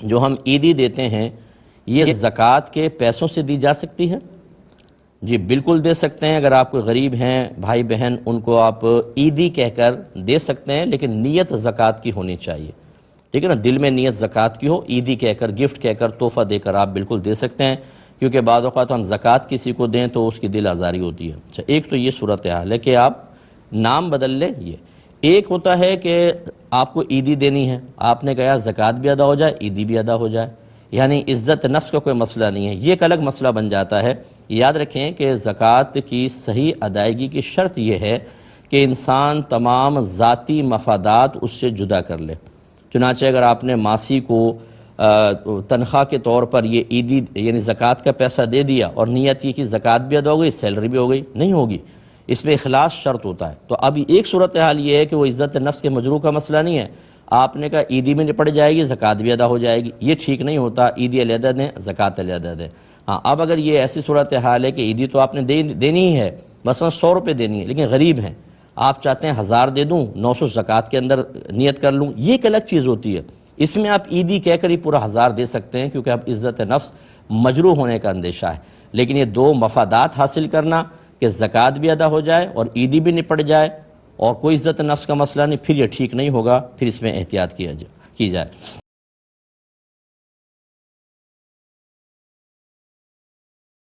جو ہم عیدی دیتے ہیں یہ زکوٰۃ کے پیسوں سے دی جا سکتی ہے؟ جی بالکل دے سکتے ہیں۔ اگر آپ کوئی غریب ہیں بھائی بہن، ان کو آپ عیدی کہہ کر دے سکتے ہیں، لیکن نیت زکوٰۃ کی ہونی چاہیے، ٹھیک ہے نا؟ دل میں نیت زکوٰۃ کی ہو، عیدی کہہ کر، گفٹ کہہ کر، تحفہ دے کر آپ بالکل دے سکتے ہیں، کیونکہ بعض اوقات ہم زکوٰۃ کسی کو دیں تو اس کی دل آزاری ہوتی ہے۔ اچھا، ایک تو یہ صورتحال ہے کہ آپ نام بدل لیں۔ یہ ایک ہوتا ہے کہ آپ کو عیدی دینی ہے، آپ نے کہا زکوٰۃ بھی ادا ہو جائے، عیدی بھی ادا ہو جائے، یعنی عزت نفس کا کوئی مسئلہ نہیں ہے، یہ ایک الگ مسئلہ بن جاتا ہے۔ یاد رکھیں کہ زکوٰۃ کی صحیح ادائیگی کی شرط یہ ہے کہ انسان تمام ذاتی مفادات اس سے جدا کر لے۔ چنانچہ اگر آپ نے ماسی کو تنخواہ کے طور پر یہ عیدی یعنی زکوٰۃ کا پیسہ دے دیا اور نیت یہ کہ زکوٰۃ بھی ادا ہو گئی، سیلری بھی ہو گئی، نہیں ہوگی، اس میں اخلاص شرط ہوتا ہے۔ تو اب ایک صورتحال یہ ہے کہ وہ عزت نفس کے مجروح کا مسئلہ نہیں ہے، آپ نے کہا عیدی میں نپٹ جائے گی، زکوٰۃ بھی ادا ہو جائے گی، یہ ٹھیک نہیں ہوتا۔ عیدی علیحدہ دیں، زکوٰۃ علیحدہ دیں۔ ہاں، اب اگر یہ ایسی صورتحال ہے کہ عیدی تو آپ نے دینی ہی ہے، مثلا 100 روپے دینی ہے، لیکن غریب ہیں، آپ چاہتے ہیں 1000 دے دوں، 900 زکوٰۃ کے اندر نیت کر لوں، یہ ایک الگ چیز ہوتی ہے۔ اس میں آپ عیدی کہہ کر ہی پورا 1000 دے سکتے ہیں، کیونکہ اب عزت نفس مجروح ہونے کا اندیشہ ہے۔ لیکن یہ دو مفادات حاصل کرنا کہ زکوٰۃ بھی ادا ہو جائے اور عیدی بھی نپٹ جائے اور کوئی عزت نفس کا مسئلہ نہیں، پھر یہ ٹھیک نہیں ہوگا، پھر اس میں احتیاط کی جائے۔